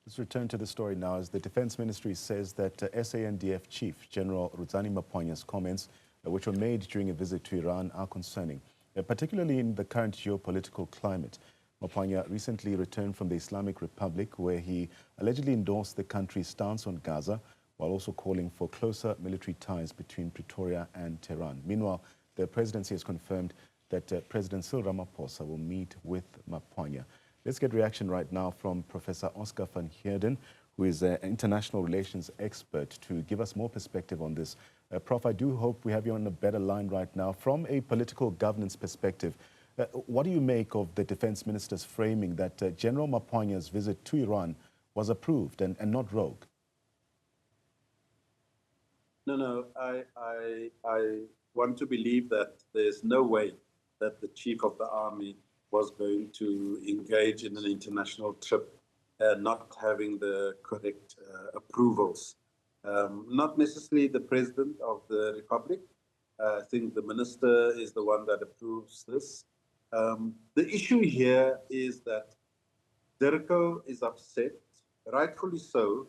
Let's return to the story now as the Defense Ministry says that SANDF Chief General Rudzani Maphwanya's comments, which were made during a visit to Iran, are concerning, particularly in the current geopolitical climate. Maphwanya recently returned from the Islamic Republic, where he allegedly endorsed the country's stance on Gaza, while also calling for closer military ties between Pretoria and Tehran. Meanwhile, the presidency has confirmed that President Cyril Ramaphosa will meet with Maphwanya. Let's get reaction right now from Professor Oscar van Heerden, who is an international relations expert, to give us more perspective on this. Prof, I do hope we have you on a better line right now. From a political governance perspective, what do you make of the defense minister's framing that General Maphwanya's visit to Iran was approved and not rogue? No, I want to believe that there's no way that the chief of the army was going to engage in an international trip not having the correct approvals. Not necessarily the president of the republic. I think the minister is the one that approves this. The issue here is that DIRCO is upset, rightfully so,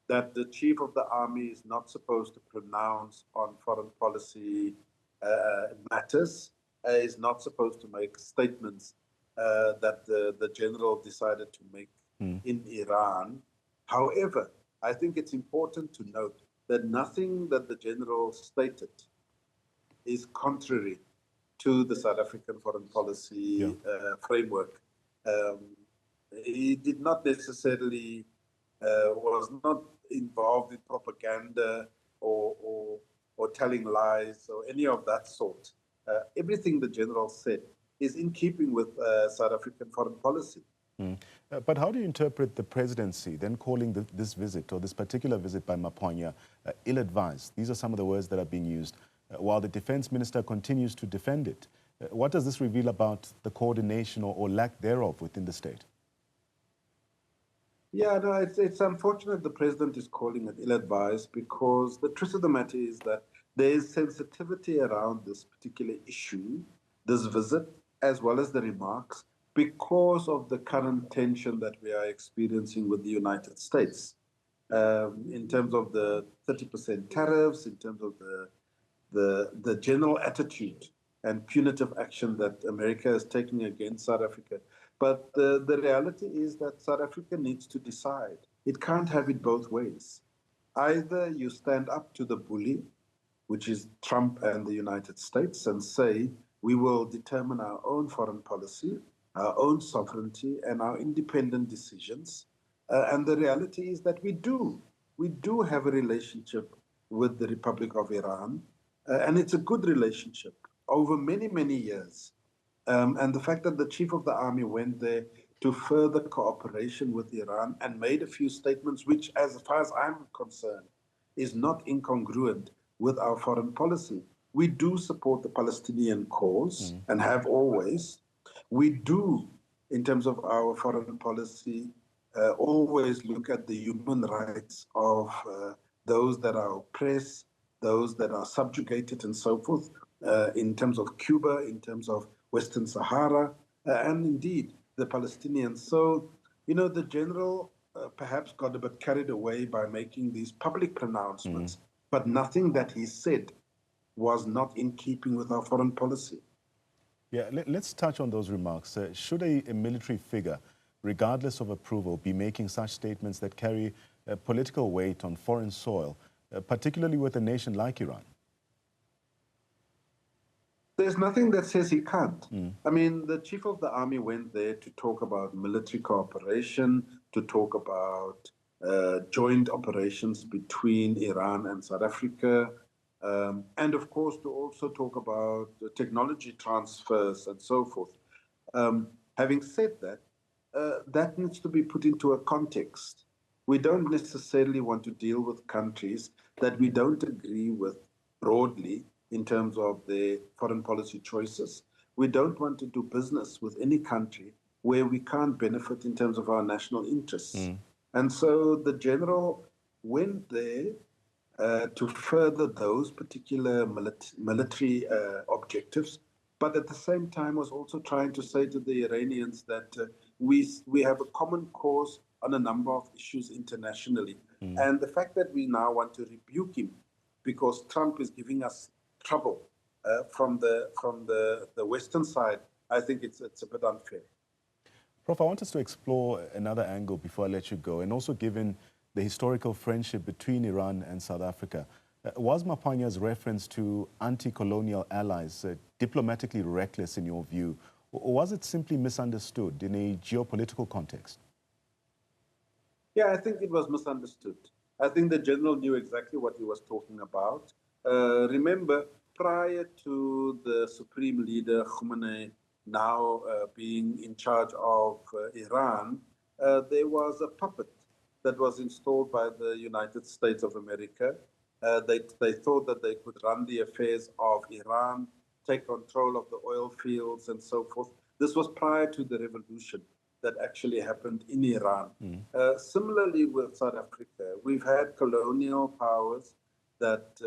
that the chief of the army is not supposed to pronounce on foreign policy matters, is not supposed to make statements that the general decided to make in Iran. However, I think it's important to note that nothing that the general stated is contrary to the South African foreign policy framework. He did not necessarily, was not involved in propaganda or telling lies or any of that sort. Everything the general said is in keeping with South African foreign policy. But how do you interpret the presidency then calling this visit, or this particular visit by Maphwanya, ill-advised? These are some of the words that are being used, while the defense minister continues to defend it. What does this reveal about the coordination or lack thereof within the state? Yeah, no, it's unfortunate the president is calling it ill-advised, because the truth of the matter is that there is sensitivity around this particular issue, this visit, as well as the remarks, because of the current tension that we are experiencing with the United States. In terms of the 30% tariffs, in terms of the general attitude and punitive action that America is taking against South Africa. But the reality is that South Africa needs to decide. It can't have it both ways. Either you stand up to the bully, which is Trump and the United States, and say, we will determine our own foreign policy, our own sovereignty, and our independent decisions. And the reality is that we do. We do have a relationship with the Republic of Iran, and it's a good relationship over many, many years. And the fact that the chief of the army went there to further cooperation with Iran and made a few statements, which, as far as I'm concerned, is not incongruent with our foreign policy. We do support the Palestinian cause and have always. We do, in terms of our foreign policy, always look at the human rights of those that are oppressed, those that are subjugated and so forth, in terms of Cuba, in terms of Western Sahara, and indeed the Palestinians. So, you know, the general perhaps got a bit carried away by making these public pronouncements, but nothing that he said was not in keeping with our foreign policy. Yeah, let's touch on those remarks. Should a military figure, regardless of approval, be making such statements that carry political weight on foreign soil, particularly with a nation like Iran? There's nothing that says he can't. I mean, the chief of the army went there to talk about military cooperation, to talk about joint operations between Iran and South Africa, and of course to also talk about technology transfers and so forth. Having said that, that needs to be put into a context. We don't necessarily want to deal with countries that we don't agree with broadly in terms of their foreign policy choices. We don't want to do business with any country where we can't benefit in terms of our national interests. And so the general went there to further those particular military objectives, but at the same time was also trying to say to the Iranians that we have a common cause on a number of issues internationally. And the fact that we now want to rebuke him because Trump is giving us trouble from the Western side, I think it's a bit unfair. Prof, I want us to explore another angle before I let you go, and also given the historical friendship between Iran and South Africa. Was Maphwanya's reference to anti-colonial allies diplomatically reckless in your view, or was it simply misunderstood in a geopolitical context? Yeah, I think it was misunderstood. I think the general knew exactly what he was talking about. Remember, prior to the supreme leader Khamenei now being in charge of Iran, there was a puppet that was installed by the United States of America. They thought that they could run the affairs of Iran, take control of the oil fields and so forth. This was prior to the revolution that actually happened in Iran. Similarly with South Africa, we've had colonial powers that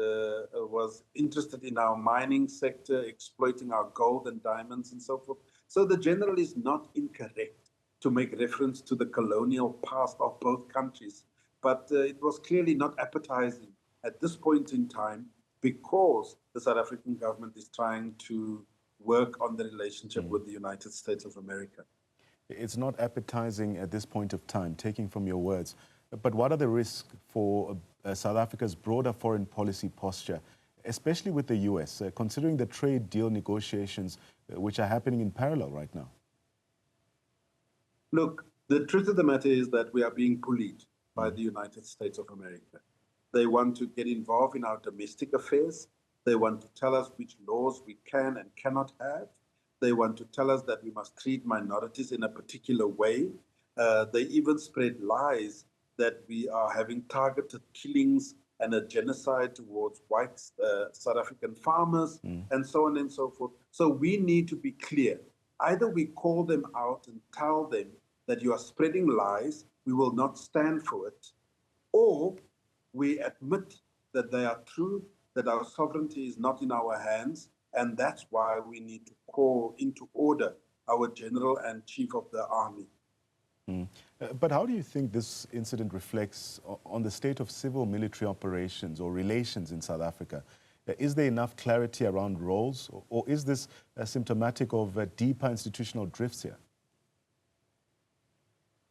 was interested in our mining sector, exploiting our gold and diamonds and so forth. So the general is not incorrect to make reference to the colonial past of both countries. But it was clearly not appetizing at this point in time because the South African government is trying to work on the relationship with the United States of America. It's not appetizing at this point of time, taking from your words. But what are the risks for South Africa's broader foreign policy posture, especially with the US, considering the trade deal negotiations which are happening in parallel right now? Look, the truth of the matter is that we are being bullied by the United States of America. They want to get involved in our domestic affairs. They want to tell us which laws we can and cannot have. They want to tell us that we must treat minorities in a particular way. They even spread lies that we are having targeted killings and a genocide towards white South African farmers, and so on and so forth. So we need to be clear. Either we call them out and tell them that you are spreading lies, we will not stand for it, or we admit that they are true, that our sovereignty is not in our hands, and that's why we need to call into order our general and chief of the army. But how do you think this incident reflects on the state of civil military operations or relations in South Africa? Is there enough clarity around roles, or is this symptomatic of deeper institutional drifts here?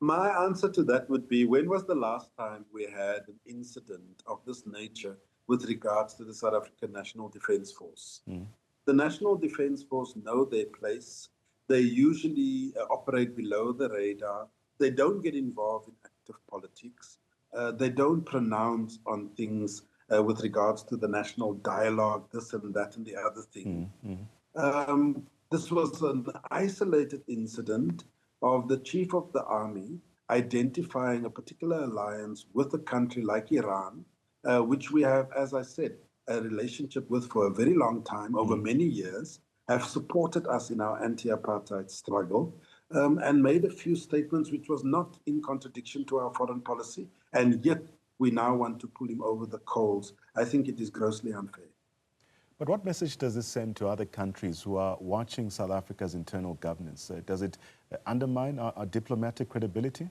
My answer to that would be, when was the last time we had an incident of this nature with regards to the South African National Defence Force? The National Defence Force know their place. They usually operate below the radar. They don't get involved in active politics. They don't pronounce on things with regards to the national dialogue, this and that and the other thing. This was an isolated incident of the chief of the army identifying a particular alliance with a country like Iran, which we have, as I said, a relationship with for a very long time, over many years, have supported us in our anti-apartheid struggle, and made a few statements which was not in contradiction to our foreign policy, and yet we now want to pull him over the coals. I think it is grossly unfair. But what message does this send to other countries who are watching South Africa's internal governance? Does it undermine our diplomatic credibility?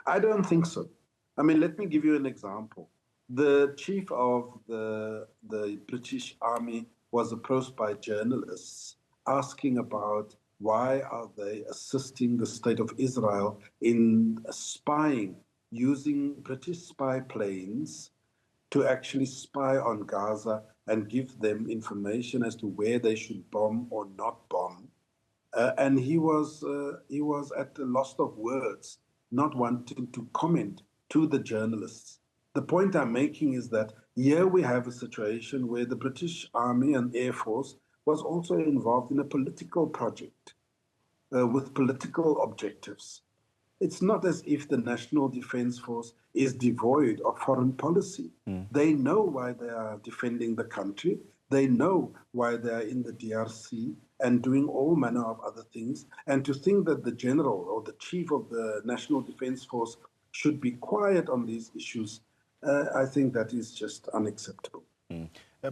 I don't think so. I mean, let me give you an example. The chief of the British Army was approached by journalists asking about why are they assisting the state of Israel in spying, using British spy planes to actually spy on Gaza and give them information as to where they should bomb or not bomb. And he was at the loss of words, not wanting to comment to the journalists. The point I'm making is that here we have a situation where the British Army and Air Force was also involved in a political project with political objectives. It's not as if the National Defence Force is devoid of foreign policy. They know why they are defending the country. They know why they are in the DRC and doing all manner of other things. And to think that the general or the chief of the National Defence Force should be quiet on these issues, I think that is just unacceptable.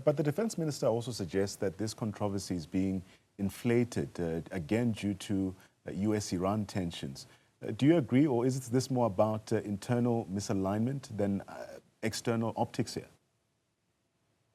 But the defense minister also suggests that this controversy is being inflated, again, due to US-Iran tensions. Do you agree, or is this more about internal misalignment than external optics here?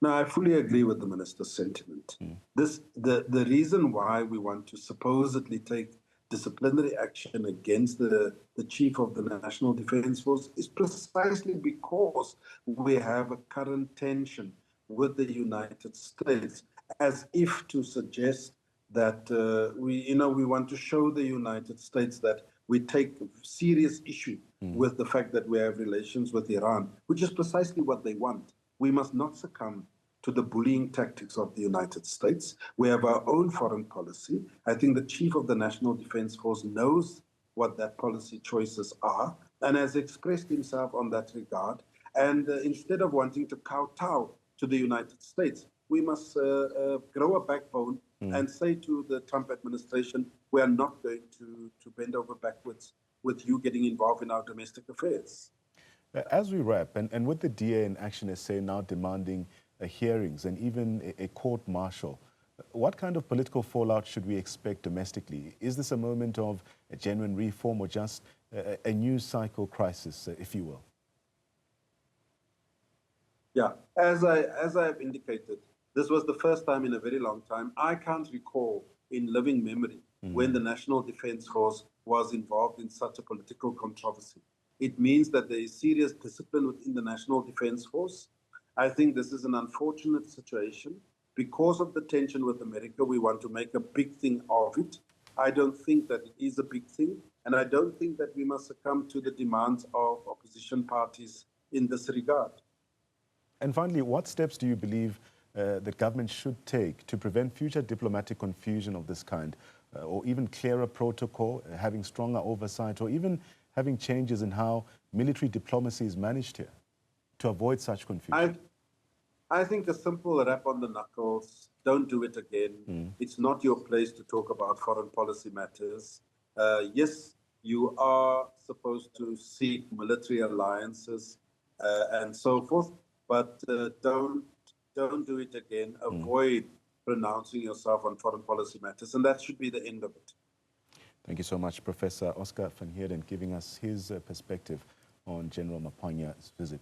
No, I fully agree with the minister's sentiment. The reason why we want to supposedly take disciplinary action against the chief of the National Defence Force is precisely because we have a current tension with the United States, as if to suggest that we want to show the United States that we take serious issue with the fact that we have relations with Iran, which is precisely what they want. We must not succumb to the bullying tactics of the United States. We have our own foreign policy. I think the Chief of the National Defence Force knows what that policy choices are and has expressed himself on that regard. And instead of wanting to kowtow to the United States, we must grow a backbone and say to the Trump administration, we are not going to bend over backwards with you getting involved in our domestic affairs. As we wrap, and with the DA in action SA now demanding hearings and even a court-martial, what kind of political fallout should we expect domestically? Is this a moment of a genuine reform or just a news cycle crisis, if you will? Yeah, as I have indicated, this was the first time in a very long time. I can't recall in living memory when the National Defence Force was involved in such a political controversy. It means that there is serious discipline within the National Defence Force. I think this is an unfortunate situation. Because of the tension with America, we want to make a big thing of it. I don't think that it is a big thing, and I don't think that we must succumb to the demands of opposition parties in this regard. And finally, what steps do you believe the government should take to prevent future diplomatic confusion of this kind, or even clearer protocol, having stronger oversight, or even having changes in how military diplomacy is managed here to avoid such confusion? I think a simple rap on the knuckles, don't do it again. It's not your place to talk about foreign policy matters. Yes, you are supposed to seek military alliances and so forth, but don't do it again. Avoid pronouncing yourself on foreign policy matters, and that should be the end of it. Thank you so much, Professor Oscar van Heerden, giving us his perspective on General Maphwanya's visit.